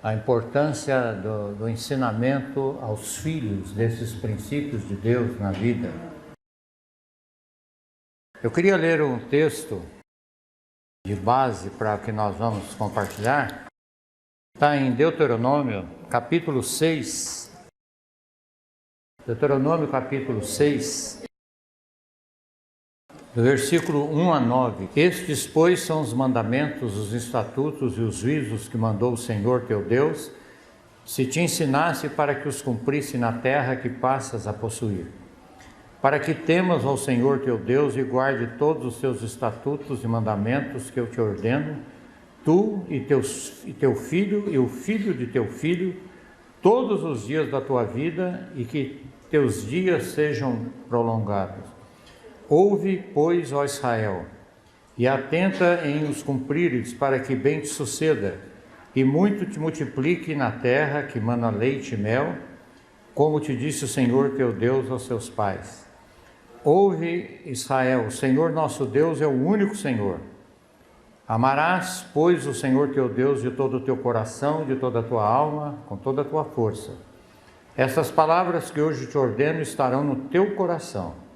a importância do ensinamento aos filhos desses princípios de Deus na vida. Eu queria ler um texto de base para que nós vamos compartilhar. Está em Deuteronômio, capítulo 6. Deuteronômio, capítulo 6, do versículo 1 a 9. Estes, pois, são os mandamentos, os estatutos e os juízos que mandou o Senhor teu Deus, se te ensinasse para que os cumprisse na terra que passas a possuir. Para que temas ao Senhor teu Deus e guarde todos os seus estatutos e mandamentos que eu te ordeno, tu e teu filho e o filho de teu filho, todos os dias da tua vida, e que teus dias sejam prolongados. Ouve, pois, ó Israel, e atenta em os cumprires, para que bem te suceda, e muito te multiplique na terra que mana leite e mel, como te disse o Senhor teu Deus aos seus pais. Ouve, Israel, o Senhor nosso Deus é o único Senhor. Amarás, pois, o Senhor teu Deus de todo o teu coração, de toda a tua alma, com toda a tua força. Estas palavras que hoje te ordeno estarão no teu coração.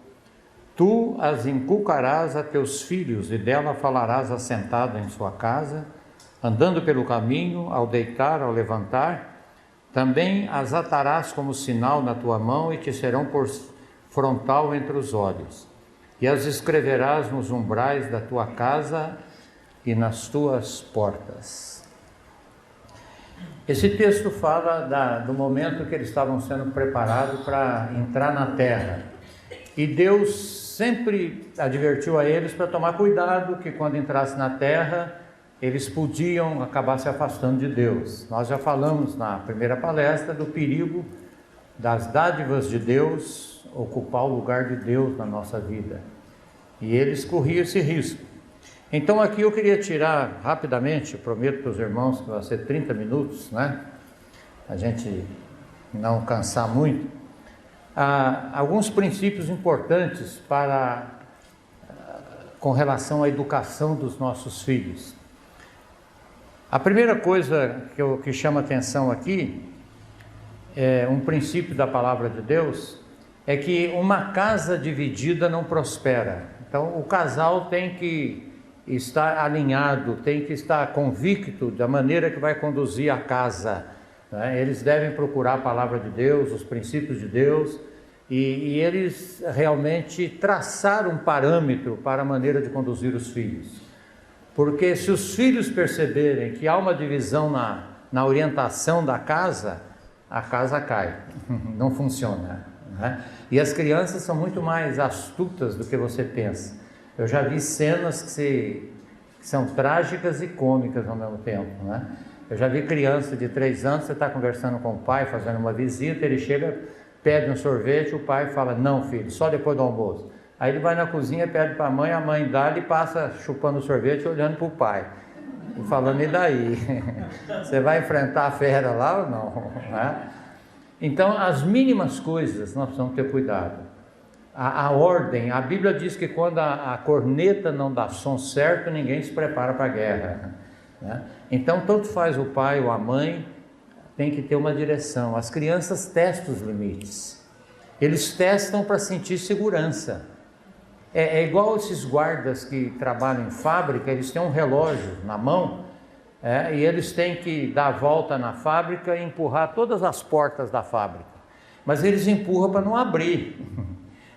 Tu as inculcarás a teus filhos, e dela falarás assentado em sua casa, andando pelo caminho, ao deitar, ao levantar. Também as atarás como sinal na tua mão, e te serão por frontal entre os olhos. E as escreverás nos umbrais da tua casa e nas tuas portas. Esse texto fala do momento que eles estavam sendo preparados para entrar na terra. E Deus sempre advertiu a eles para tomar cuidado, que quando entrasse na terra, eles podiam acabar se afastando de Deus. Nós já falamos na primeira palestra do perigo das dádivas de Deus ocupar o lugar de Deus na nossa vida. E eles corriam esse risco. Então aqui eu queria tirar rapidamente, prometo para os irmãos que vai ser 30 minutos, né? A gente não cansar muito. Alguns princípios importantes com relação à educação dos nossos filhos. A primeira coisa que chama atenção aqui, é um princípio da palavra de Deus, é que uma casa dividida não prospera. Então o casal tem que estar alinhado, tem que estar convicto da maneira que vai conduzir a casa, né? Eles devem procurar a palavra de Deus, os princípios de Deus, e eles realmente traçaram um parâmetro para a maneira de conduzir os filhos. Porque se os filhos perceberem que há uma divisão na orientação da casa, a casa cai, não funciona, né? E as crianças são muito mais astutas do que você pensa. Eu já vi cenas que são trágicas e cômicas ao mesmo tempo, né? Eu já vi criança de 3 anos, você está conversando com o pai, fazendo uma visita, ele chega, pede um sorvete, o pai fala, não filho, só depois do almoço. Aí ele vai na cozinha, pede para a mãe dá, ele passa chupando o sorvete, olhando para o pai, e falando, e daí? Você vai enfrentar a fera lá ou não? Né? Então, as mínimas coisas nós precisamos ter cuidado. A ordem, a Bíblia diz que quando a corneta não dá som certo, ninguém se prepara para a guerra, né? Então, tanto faz o pai ou a mãe, tem que ter uma direção. As crianças testam os limites, eles testam para sentir segurança. É igual esses guardas que trabalham em fábrica, eles têm um relógio na mão, e eles têm que dar a volta na fábrica e empurrar todas as portas da fábrica, mas eles empurram para não abrir.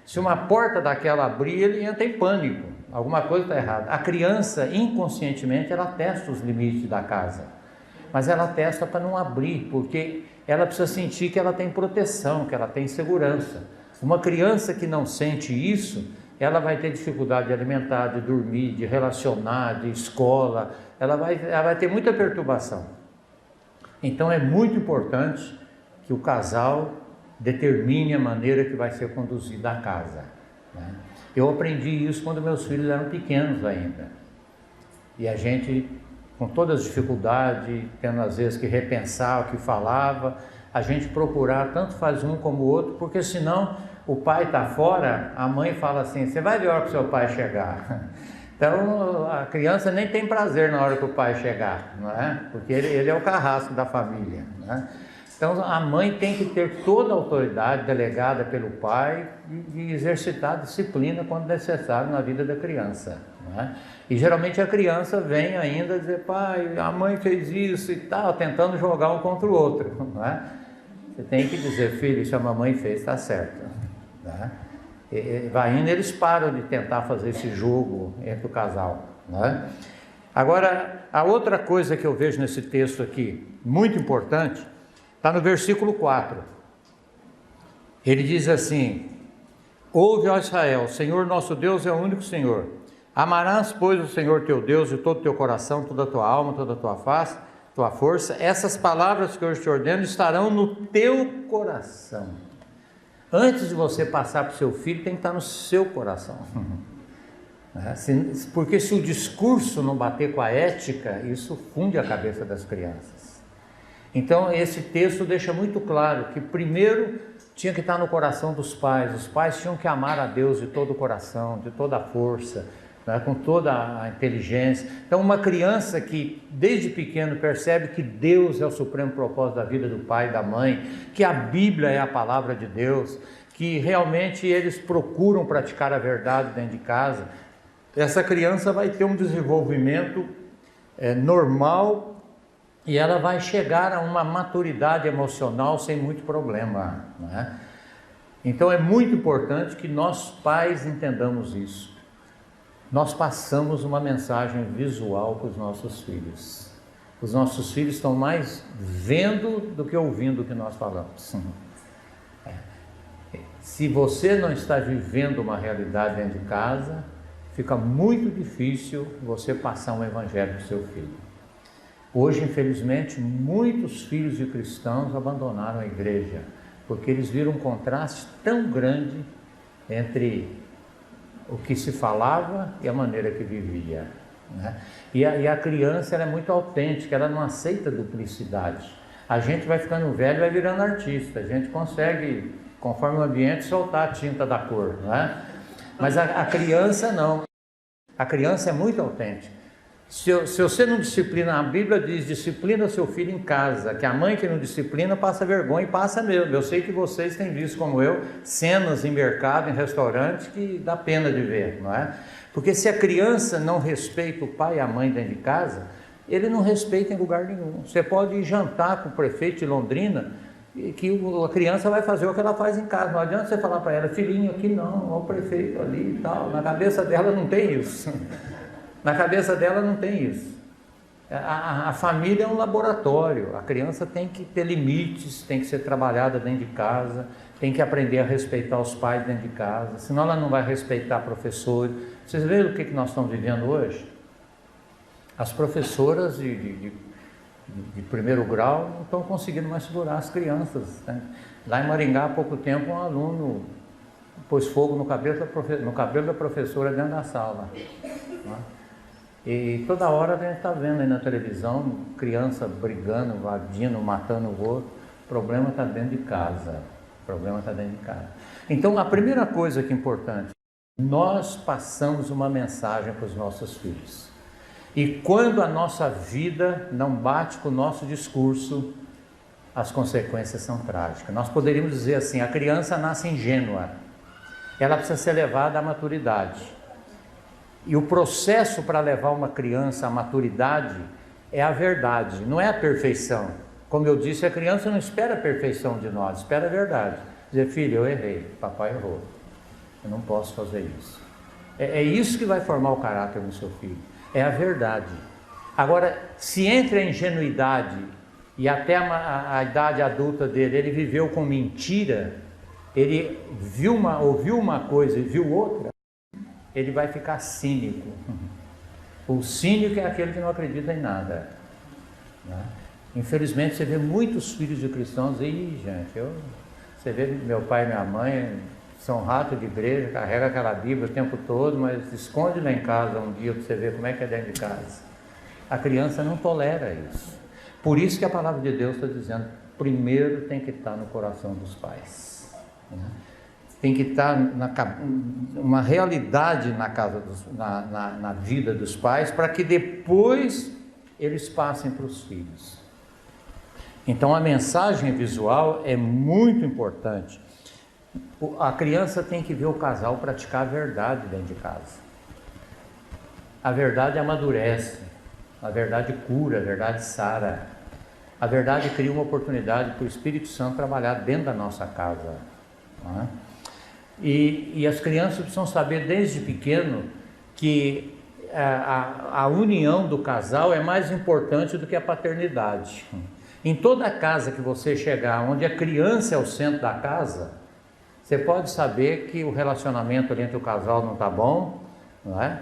Se uma porta daquela abrir, ele entra em pânico, alguma coisa está errada. A criança, inconscientemente, ela testa os limites da casa, mas ela testa para não abrir, porque ela precisa sentir que ela tem proteção, que ela tem segurança. Uma criança que não sente isso, ela vai ter dificuldade de alimentar, de dormir, de relacionar, de escola, ela vai ter muita perturbação. Então é muito importante que o casal determine a maneira que vai ser conduzida a casa, né? Eu aprendi isso quando meus filhos eram pequenos ainda, e a gente, com todas as dificuldades, tendo às vezes que repensar o que falava, a gente procurar, tanto faz um como o outro, porque senão o pai está fora, a mãe fala assim, você vai ver a hora que seu pai chegar. Então a criança nem tem prazer na hora que o pai chegar, não é? Porque ele é o carrasco da família, não é? Então a mãe tem que ter toda a autoridade delegada pelo pai e exercitar a disciplina quando necessário na vida da criança, não é? E geralmente a criança vem ainda dizer: pai, a mãe fez isso e tal, tentando jogar um contra o outro, não é? Você tem que dizer: filho, isso a mamãe fez, está certo, não é? Vai indo, eles param de tentar fazer esse jogo entre o casal, não é? Agora, a outra coisa que eu vejo nesse texto aqui, muito importante, está no versículo 4. Ele diz assim: ouve, ó Israel, o Senhor nosso Deus é o único Senhor. Amarás, pois, o Senhor teu Deus de todo o teu coração, toda a tua alma, toda a tua face, tua força. Essas palavras que eu hoje te ordeno estarão no teu coração. Antes de você passar para o seu filho, tem que estar no seu coração. Porque se o discurso não bater com a ética, isso funde a cabeça das crianças. Então esse texto deixa muito claro que primeiro tinha que estar no coração dos pais. Os pais tinham que amar a Deus de todo o coração, de toda a força, né, com toda a inteligência. Então uma criança que desde pequeno percebe que Deus é o supremo propósito da vida do pai e da mãe, que a Bíblia é a palavra de Deus, que realmente eles procuram praticar a verdade dentro de casa, essa criança vai ter um desenvolvimento normal e ela vai chegar a uma maturidade emocional sem muito problema, né? Então é muito importante que nós pais entendamos isso. Nós passamos uma mensagem visual para os nossos filhos. Os nossos filhos estão mais vendo do que ouvindo o que nós falamos. Se você não está vivendo uma realidade dentro de casa, fica muito difícil você passar um evangelho para o seu filho. Hoje, infelizmente, muitos filhos de cristãos abandonaram a igreja, porque eles viram um contraste tão grande entre o que se falava e a maneira que vivia, né? E a criança, ela é muito autêntica, ela não aceita duplicidade. A gente vai ficando velho e vai virando artista, a gente consegue, conforme o ambiente, soltar a tinta da cor, né? Mas a criança não, a criança é muito autêntica. Se você não disciplina, a Bíblia diz: disciplina seu filho em casa, que a mãe que não disciplina passa vergonha, e passa mesmo. Eu sei que vocês têm visto, como eu, cenas em mercado, em restaurante, que dá pena de ver, não é? Porque se a criança não respeita o pai e a mãe dentro de casa, ele não respeita em lugar nenhum. Você pode ir jantar com o prefeito de Londrina, que a criança vai fazer o que ela faz em casa. Não adianta você falar para ela: filhinho, aqui não, olha o prefeito ali e tal. Na cabeça dela não tem isso. Na cabeça dela não tem isso. A família é um laboratório. A criança tem que ter limites, tem que ser trabalhada dentro de casa, tem que aprender a respeitar os pais dentro de casa, senão ela não vai respeitar professores. Vocês veem o que nós estamos vivendo hoje? As professoras de primeiro grau não estão conseguindo mais segurar as crianças, né? Lá em Maringá, há pouco tempo, um aluno pôs fogo no cabelo da professora dentro da sala, né? E toda hora a gente está vendo aí na televisão criança brigando, invadindo, matando o outro. O problema está dentro de casa. O problema está dentro de casa. Então a primeira coisa que é importante, nós passamos uma mensagem para os nossos filhos. E quando a nossa vida não bate com o nosso discurso, as consequências são trágicas. Nós poderíamos dizer assim: a criança nasce ingênua, ela precisa ser levada à maturidade. E o processo para levar uma criança à maturidade é a verdade, não é a perfeição. Como eu disse, a criança não espera a perfeição de nós, espera a verdade. Dizer: filho, eu errei, papai errou, eu não posso fazer isso. É isso que vai formar o caráter do seu filho, é a verdade. Agora, se entre a ingenuidade e até a idade adulta dele, ele viveu com mentira, ele ouviu uma coisa e viu outra, ele vai ficar cínico. O cínico é aquele que não acredita em nada, né? Infelizmente você vê muitos filhos de cristãos aí, gente, você vê meu pai e minha mãe são ratos de igreja, carrega aquela Bíblia o tempo todo, mas esconde lá em casa um dia para você ver como é que é dentro de casa. A criança não tolera isso. Por isso que a palavra de Deus está dizendo: primeiro tem que estar no coração dos pais, né? tem que estar uma realidade na casa na vida dos pais, para que depois eles passem para os filhos. Então a mensagem visual é muito importante. A criança tem que ver o casal praticar a verdade dentro de casa. A verdade amadurece, a verdade cura, a verdade sara. A verdade cria uma oportunidade para o Espírito Santo trabalhar dentro da nossa casa. Não é? E as crianças precisam saber desde pequeno que a união do casal é mais importante do que a paternidade. Em toda casa que você chegar, onde a criança é o centro da casa, você pode saber que o relacionamento entre o casal não está bom, não é?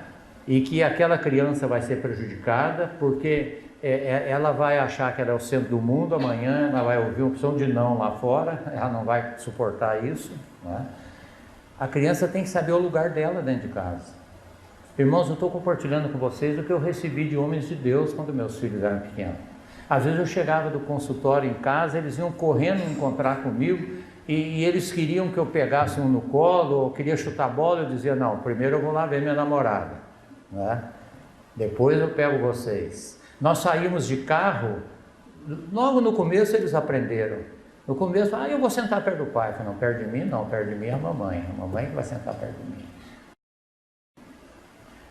E que aquela criança vai ser prejudicada, porque ela vai achar que ela é o centro do mundo, amanhã ela vai ouvir uma opção de não lá fora, ela não vai suportar isso, não é? A criança tem que saber o lugar dela dentro de casa. Irmãos, eu estou compartilhando com vocês o que eu recebi de homens de Deus quando meus filhos eram pequenos. Às vezes eu chegava do consultório em casa, eles iam correndo encontrar comigo e eles queriam que eu pegasse um no colo, ou queria chutar bola, eu dizia, não, primeiro eu vou lá ver minha namorada, né? Depois eu pego vocês. Nós saímos de carro, logo no começo eles aprenderam. No começo, eu vou sentar perto do pai. Eu falei, não, perto de mim não, perto de mim é a mamãe que vai sentar perto de mim.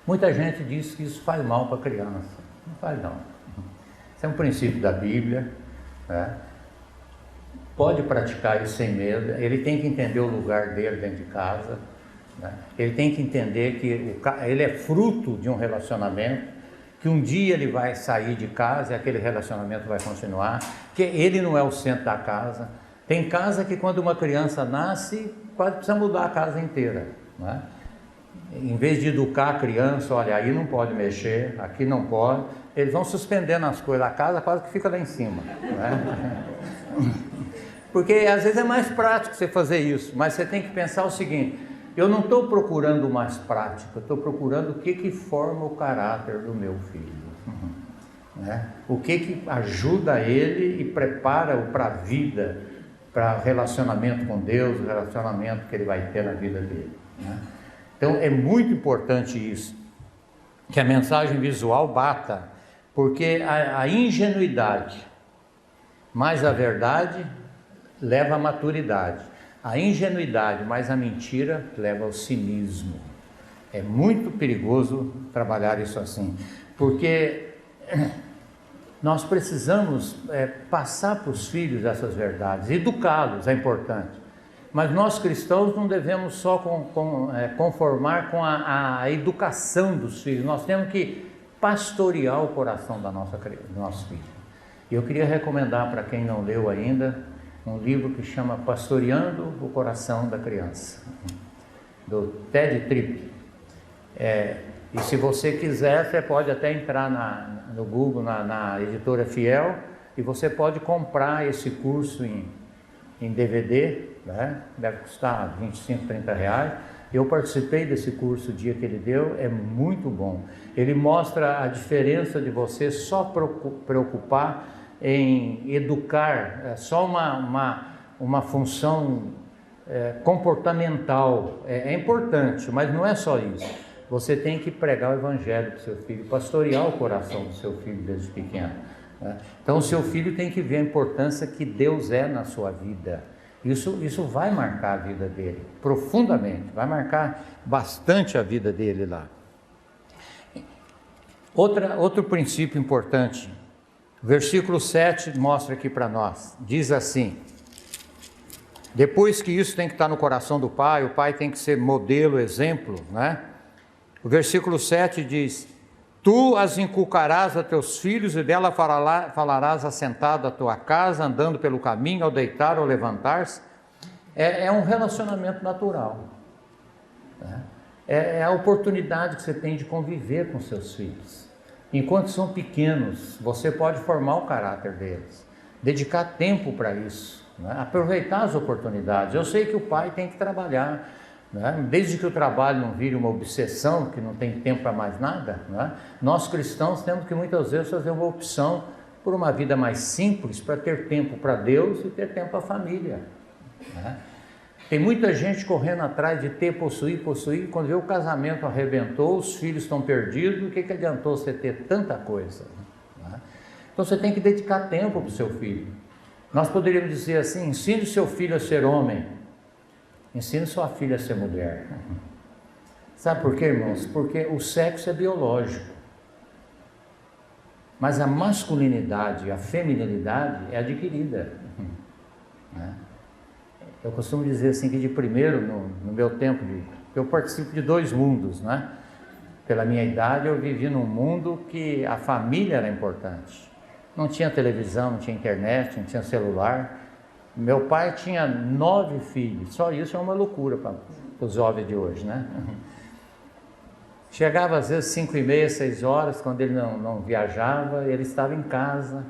Muita gente diz que isso faz mal para a criança. Não faz não. Isso é um princípio da Bíblia, né? Pode praticar isso sem medo. Ele tem que entender o lugar dele dentro de casa, né? Ele tem que entender que ele é fruto de um relacionamento, que um dia ele vai sair de casa e aquele relacionamento vai continuar, que ele não é o centro da casa. Tem casa que quando uma criança nasce, quase precisa mudar a casa inteira, né? Em vez de educar a criança, olha, aí não pode mexer, aqui não pode, eles vão suspendendo as coisas da casa, quase que fica lá em cima, né? Porque às vezes é mais prático você fazer isso, mas você tem que pensar o seguinte, eu não estou procurando o mais prático, eu estou procurando o que forma o caráter do meu filho, né? O que ajuda ele e prepara-o para a vida, para relacionamento com Deus, o relacionamento que ele vai ter na vida dele, né? Então é muito importante isso, que a mensagem visual bata, porque a ingenuidade mais a verdade leva à maturidade. A ingenuidade mais a mentira leva ao cinismo. É muito perigoso trabalhar isso assim, porque nós precisamos passar para os filhos essas verdades, educá-los é importante, mas nós cristãos não devemos só conformar com a educação dos filhos, nós temos que pastorear o coração do nosso filho. E eu queria recomendar para quem não leu ainda, um livro que chama Pastoreando o Coração da Criança, do Ted Tripp. E se você quiser, você pode até entrar no Google, na editora Fiel, e você pode comprar esse curso em DVD, né? Deve custar 25, 30 reais. Eu participei desse curso o dia que ele deu, é muito bom. Ele mostra a diferença de você só preocupar em educar, só uma função comportamental, é importante, mas não é só isso. Você tem que pregar o evangelho para o seu filho, pastorear o coração do seu filho desde pequeno, né? Então o seu filho tem que ver a importância que Deus é na sua vida. Isso vai marcar a vida dele, profundamente, vai marcar bastante a vida dele lá. Outro princípio importante, versículo 7 mostra aqui para nós, diz assim, depois que isso tem que estar no coração do pai, o pai tem que ser modelo, exemplo, né? O versículo 7 diz, tu as inculcarás a teus filhos e dela falarás assentado à tua casa, andando pelo caminho, ao deitar ou levantar-se. É um relacionamento natural, né? É a oportunidade que você tem de conviver com seus filhos. Enquanto são pequenos, você pode formar o caráter deles, dedicar tempo para isso, né? Aproveitar as oportunidades. Eu sei que o pai tem que trabalhar, né? Desde que o trabalho não vire uma obsessão, que não tem tempo para mais nada, né? Nós cristãos temos que muitas vezes fazer uma opção por uma vida mais simples, para ter tempo para Deus e ter tempo para a família, né? Tem muita gente correndo atrás de ter, possuir, quando vê o casamento arrebentou, os filhos estão perdidos, o que adiantou você ter tanta coisa? Então você tem que dedicar tempo para o seu filho. Nós poderíamos dizer assim: ensine o seu filho a ser homem, ensine sua filha a ser mulher. Sabe por quê, irmãos? Porque o sexo é biológico, mas a masculinidade, a feminilidade é adquirida. Eu costumo dizer assim que de primeiro, no meu tempo, eu participo de 2 mundos, né? Pela minha idade eu vivi num mundo que a família era importante. Não tinha televisão, não tinha internet, não tinha celular. Meu pai tinha 9 filhos, só isso é uma loucura para os jovens de hoje, né? Chegava às vezes 5h30, 6 horas, quando ele não viajava, ele estava em casa.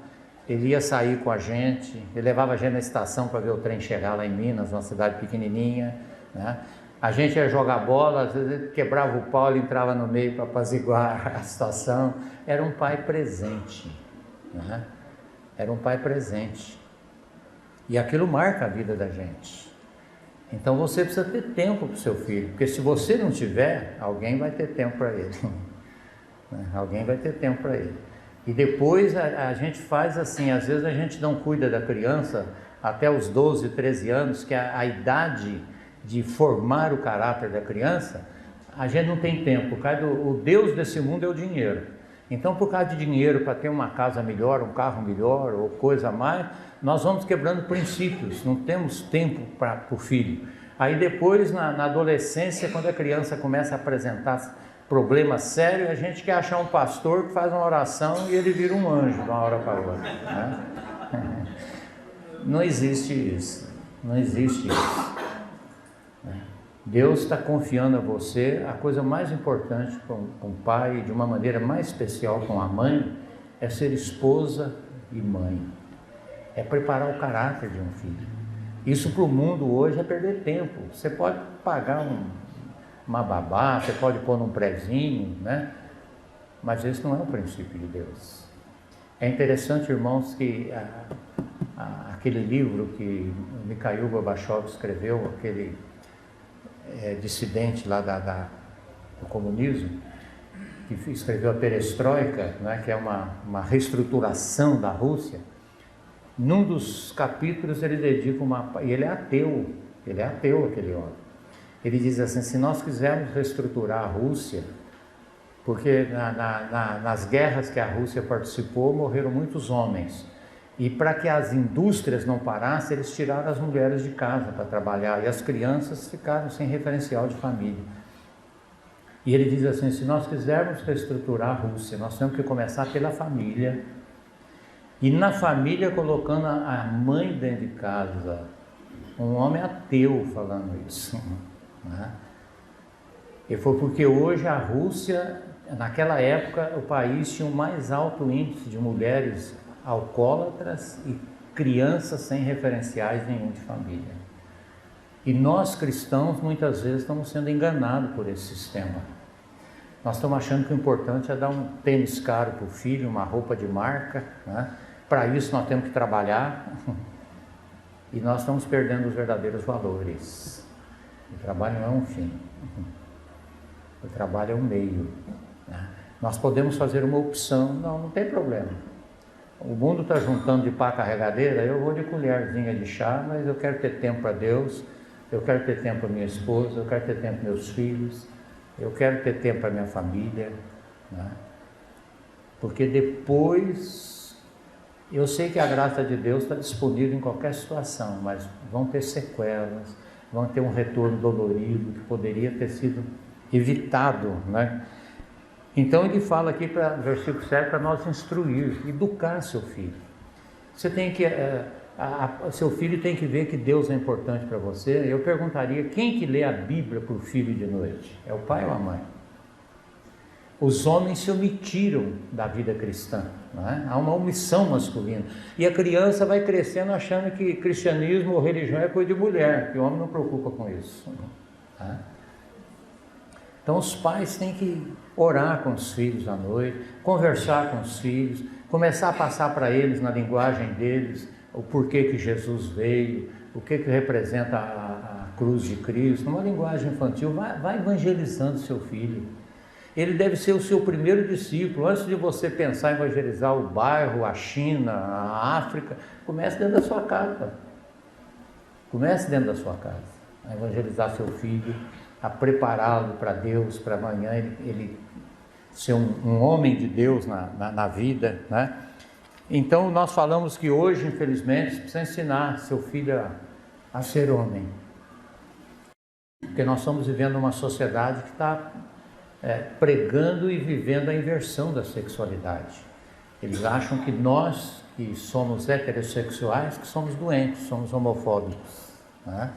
Ele ia sair com a gente, ele levava a gente na estação para ver o trem chegar lá em Minas, uma cidade pequenininha, né? A gente ia jogar bola, às vezes ele quebrava o pau, ele entrava no meio para apaziguar a situação. Era um pai presente, né? Era um pai presente. E aquilo marca a vida da gente. Então você precisa ter tempo para o seu filho, porque se você não tiver, alguém vai ter tempo para ele. Alguém vai ter tempo para ele. E depois a gente faz assim, às vezes a gente não cuida da criança até os 12, 13 anos, que é a idade de formar o caráter da criança, a gente não tem tempo. O Deus desse mundo é o dinheiro. Então, por causa de dinheiro, para ter uma casa melhor, um carro melhor ou coisa a mais, nós vamos quebrando princípios, não temos tempo para o filho. Aí depois, na adolescência, quando a criança começa a apresentar problema sério, a gente quer achar um pastor que faz uma oração e ele vira um anjo de uma hora para outra, né? Não existe isso, não existe isso. Deus está confiando a você a coisa mais importante com o pai, de uma maneira mais especial com a mãe, é ser esposa e mãe, é preparar o caráter de um filho. Isso para o mundo hoje é perder tempo. Você pode pagar uma babá, você pode pôr num prezinho, né? Mas esse não é o princípio de Deus. É interessante, irmãos, que aquele livro que Mikhail Gorbachev escreveu, aquele dissidente lá do comunismo, que escreveu a Perestroika, né, que é uma reestruturação da Rússia. Num dos capítulos ele dedica e ele é ateu aquele homem. Ele diz assim: se nós quisermos reestruturar a Rússia, porque nas guerras que a Rússia participou, morreram muitos homens, e para que as indústrias não parassem, eles tiraram as mulheres de casa para trabalhar, e as crianças ficaram sem referencial de família. E ele diz assim: se nós quisermos reestruturar a Rússia, nós temos que começar pela família, e na família colocando a mãe dentro de casa. Um homem ateu falando isso, né? E foi porque hoje a Rússia, naquela época, o país tinha o mais alto índice de mulheres alcoólatras e crianças sem referenciais nenhum de família. E nós cristãos muitas vezes estamos sendo enganados por esse sistema. Nós estamos achando que o importante é dar um tênis caro para o filho, uma roupa de marca, né? Para isso nós temos que trabalhar. E nós estamos perdendo os verdadeiros valores. O trabalho não é um fim, o trabalho é um meio, né? Nós podemos fazer uma opção, não tem problema. O mundo está juntando de pá carregadeira, eu vou de colherzinha de chá, mas eu quero ter tempo para Deus, eu quero ter tempo para minha esposa, eu quero ter tempo para meus filhos, eu quero ter tempo para minha família, né? Porque depois... Eu sei que a graça de Deus está disponível em qualquer situação, mas vão ter sequelas, vão ter um retorno dolorido que poderia ter sido evitado, né? Então ele fala aqui, versículo 7, para nós instruir, educar seu filho. Você tem que, seu filho tem que ver que Deus é importante para você. Eu perguntaria, quem que lê a Bíblia para o filho de noite? É o pai ou a mãe? Os homens se omitiram da vida cristã, né? Há uma omissão masculina. E a criança vai crescendo achando que cristianismo ou religião é coisa de mulher, que o homem não preocupa com isso, né? Então os pais têm que orar com os filhos à noite, conversar com os filhos, começar a passar para eles, na linguagem deles, o porquê que Jesus veio, o que representa a cruz de Cristo, numa linguagem infantil, vai evangelizando seu filho. Ele deve ser o seu primeiro discípulo. Antes de você pensar em evangelizar o bairro, a China, a África, comece dentro da sua casa. Comece dentro da sua casa a evangelizar seu filho, a prepará-lo para Deus, para amanhã ele ser um homem de Deus na vida, né? Então nós falamos que hoje, infelizmente, você precisa ensinar seu filho a ser homem. Porque nós estamos vivendo uma sociedade que está pregando e vivendo a inversão da sexualidade. Eles acham que nós, que somos heterossexuais, que somos doentes, somos homofóbicos, né?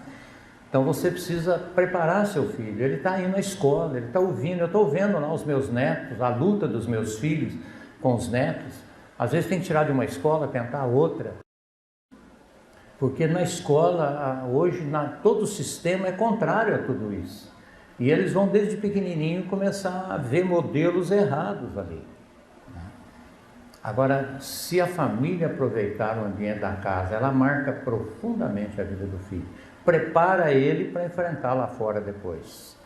Então você precisa preparar seu filho. Ele está indo à escola, ele está ouvindo. Eu estou vendo lá os meus netos, a luta dos meus filhos com os netos. Às vezes tem que tirar de uma escola, tentar outra. Porque na escola, hoje, todo o sistema é contrário a tudo isso. E eles vão desde pequenininho começar a ver modelos errados ali. Agora, se a família aproveitar o ambiente da casa, ela marca profundamente a vida do filho. Prepara ele para enfrentar lá fora depois.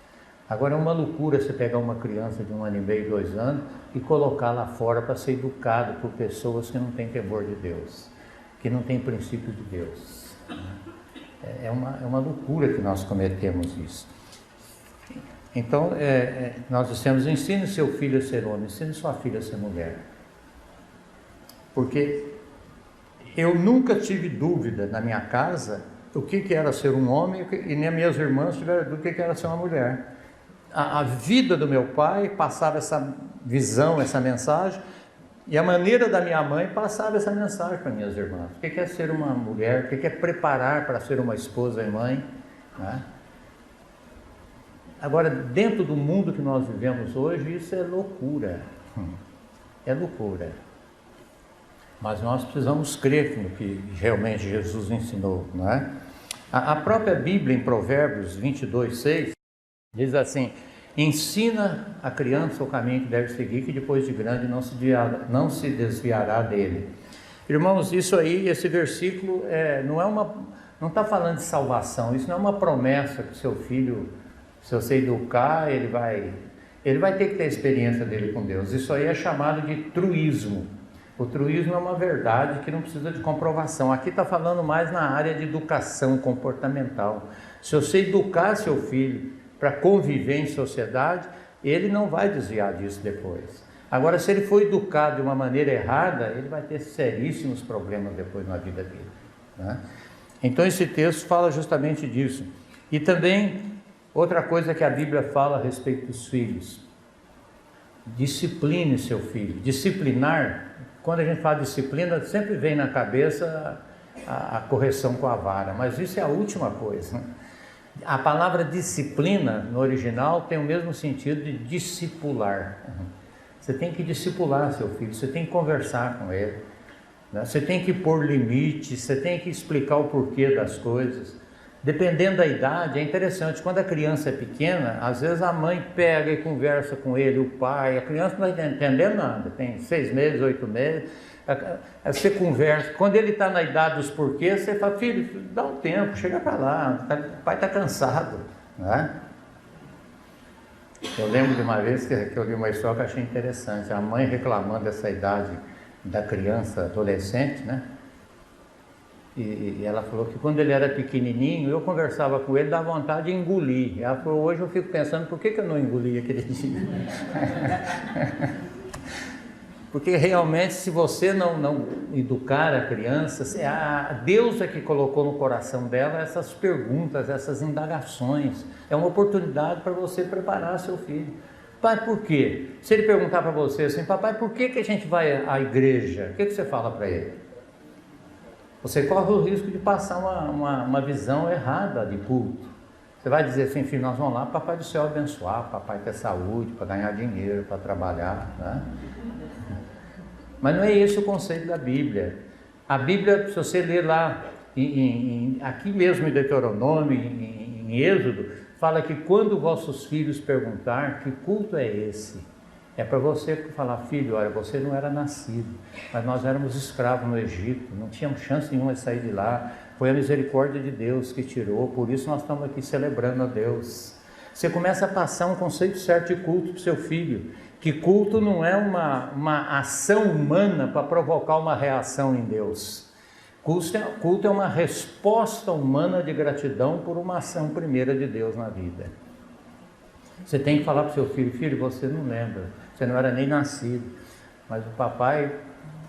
Agora é uma loucura você pegar uma criança de 1 ano e meio, 2 anos e colocar lá fora para ser educado por pessoas que não têm temor de Deus, que não têm princípio de Deus. É uma loucura que nós cometemos isso. Então, nós dissemos, ensine seu filho a ser homem, ensine sua filha a ser mulher. Porque eu nunca tive dúvida na minha casa o que era ser um homem, e nem minhas irmãs tiveram do que era ser uma mulher. A vida do meu pai passava essa visão, essa mensagem, e a maneira da minha mãe passava essa mensagem para minhas irmãs. O que é ser uma mulher, o que é preparar para ser uma esposa e mãe, né? Agora, dentro do mundo que nós vivemos hoje, isso é loucura. É loucura. Mas nós precisamos crer no que realmente Jesus ensinou, não é? A própria Bíblia, em Provérbios 22:6, diz assim: ensina a criança o caminho que deve seguir, que depois de grande não se desviará dele. Irmãos, isso aí, esse versículo não está falando de salvação. Isso não é uma promessa que seu filho, se você educar, ele vai ter que ter a experiência dele com Deus. Isso aí é chamado de truísmo. O truísmo é uma verdade que não precisa de comprovação. Aqui está falando mais na área de educação comportamental. Se você educar seu filho para conviver em sociedade, ele não vai desviar disso depois. Agora, se ele for educado de uma maneira errada, ele vai ter seríssimos problemas depois na vida dele, né? Então esse texto fala justamente disso. E também, outra coisa que a Bíblia fala a respeito dos filhos: discipline seu filho. Disciplinar, quando a gente fala de disciplina, sempre vem na cabeça a correção com a vara, mas isso é a última coisa. A palavra disciplina, no original, tem o mesmo sentido de discipular. Você tem que discipular seu filho, você tem que conversar com ele, né? Você tem que pôr limites, você tem que explicar o porquê das coisas. Dependendo da idade, é interessante, quando a criança é pequena, às vezes a mãe pega e conversa com ele, o pai, a criança não está entendendo nada, tem 6 meses, 8 meses, você conversa, quando ele está na idade dos porquês, você fala: filho, dá um tempo, chega para lá, o pai está cansado, né? Eu lembro de uma vez que eu li uma história que eu achei interessante, a mãe reclamando dessa idade da criança, adolescente, né? E ela falou que quando ele era pequenininho, eu conversava com ele, dava vontade de engolir. Ela falou: hoje eu fico pensando, por que eu não engoli aquele dia? Porque realmente, se você não educar a criança, Deus é que colocou no coração dela essas perguntas, essas indagações. É uma oportunidade para você preparar seu filho. Pai, por quê? Se ele perguntar para você assim: papai, por que a gente vai à igreja? O que você fala para ele? Você corre o risco de passar uma visão errada de culto. Você vai dizer assim: filho, nós vamos lá para Papai do Céu abençoar, papai ter saúde, para ganhar dinheiro, para trabalhar, né? Mas não é esse o conceito da Bíblia. A Bíblia, se você ler lá, aqui mesmo em Deuteronômio, em Êxodo, fala que quando vossos filhos perguntar que culto é esse, é para você falar: filho, olha, você não era nascido, mas nós éramos escravos no Egito, não tínhamos chance nenhuma de sair de lá, Foi a misericórdia de Deus que tirou, por isso nós estamos aqui celebrando a Deus. Você começa a passar um conceito certo de culto para o seu filho, que culto não é uma ação humana para provocar uma reação em Deus. Culto é uma resposta humana de gratidão por uma ação primeira de Deus na vida. Você tem que falar para o seu filho: filho, você não lembra, você não era nem nascido, mas o papai,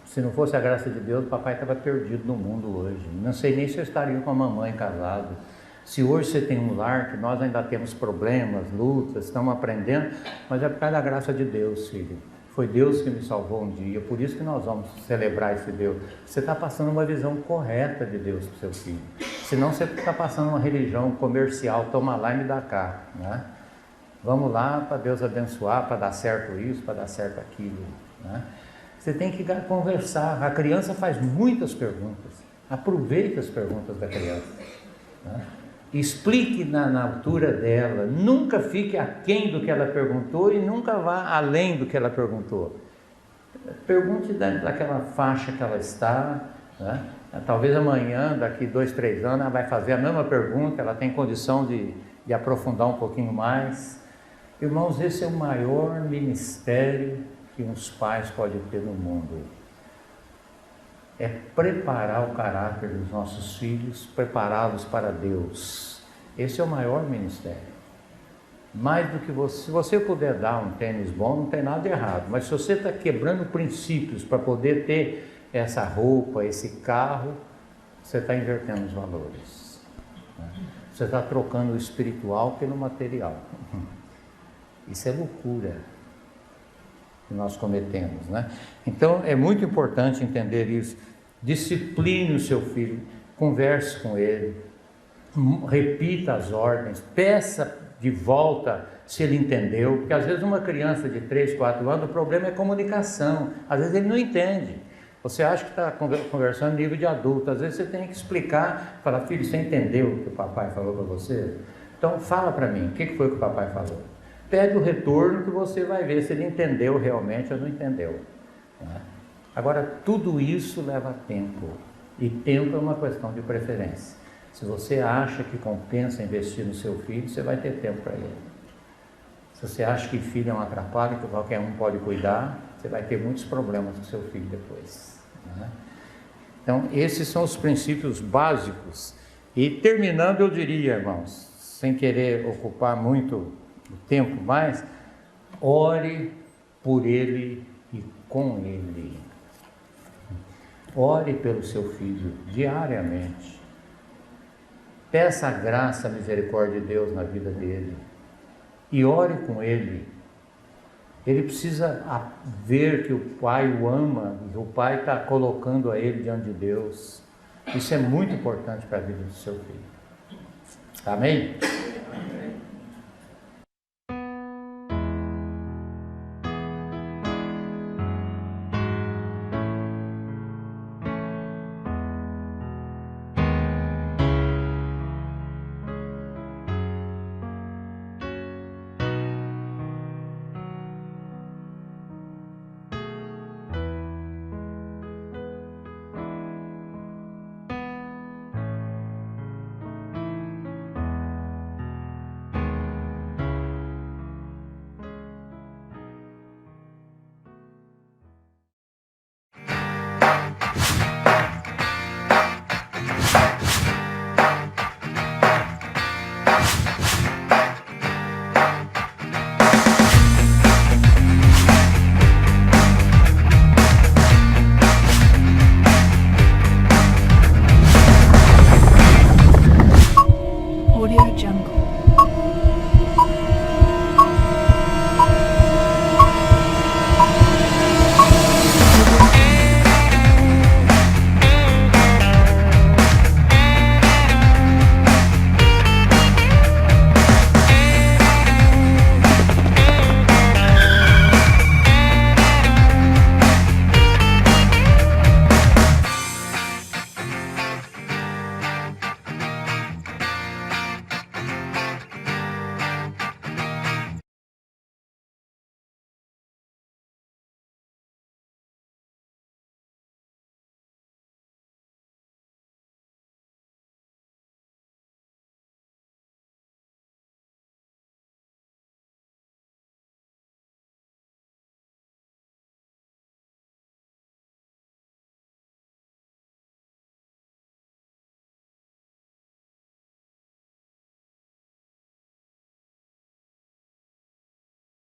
se não fosse a graça de Deus, o papai estava perdido no mundo hoje. Não sei nem se eu estaria com a mamãe casado. Se hoje você tem um lar, que nós ainda temos problemas, lutas, estamos aprendendo, mas é por causa da graça de Deus, filho. Foi Deus que me salvou um dia, por isso que nós vamos celebrar esse Deus. Você está passando uma visão correta de Deus para o seu filho. Senão você está passando uma religião comercial, toma lá e me dá cá, né? Vamos lá para Deus abençoar, para dar certo isso, para dar certo aquilo, né? Você tem que conversar. A criança faz muitas perguntas. Aproveite as perguntas da criança, né? Explique na altura dela. Nunca fique aquém do que ela perguntou e nunca vá além do que ela perguntou. Pergunte daquela faixa que ela está, né? Talvez amanhã, daqui 2, 3 anos, ela vai fazer a mesma pergunta, ela tem condição de aprofundar um pouquinho mais. Irmãos, esse é o maior ministério que uns pais podem ter no mundo. É preparar o caráter dos nossos filhos, prepará-los para Deus. Esse é o maior ministério. Mais do que você, se você puder dar um tênis bom, não tem nada de errado, mas se você está quebrando princípios para poder ter essa roupa, esse carro, você está invertendo os valores, né? Você está trocando o espiritual pelo material. Isso é loucura que nós cometemos, né? Então é muito importante entender isso. Discipline o seu filho, converse com ele, repita as ordens, peça de volta se ele entendeu, porque às vezes uma criança de 3, 4 anos, o problema é comunicação, às vezes ele não entende. Você acha que está conversando nível de adulto, às vezes você tem que explicar, falar: filho, você entendeu o que o papai falou para você? Então fala para mim, o que foi que o papai falou? Pede o retorno que você vai ver se ele entendeu realmente ou não entendeu, né? Agora, tudo isso leva tempo, e tempo é uma questão de preferência. Se você acha que compensa investir no seu filho, você vai ter tempo para ele. Se você acha que filho é um atrapalho, que qualquer um pode cuidar, você vai ter muitos problemas com seu filho depois, né? Então, esses são os princípios básicos. E terminando, eu diria, irmãos, sem querer ocupar muito o tempo mais, ore por ele e com ele. Ore pelo seu filho diariamente. Peça a graça, a misericórdia de Deus na vida dele. E ore com ele. Ele precisa ver que o pai o ama, e o pai está colocando a ele diante de Deus. Isso é muito importante para a vida do seu filho. Amém?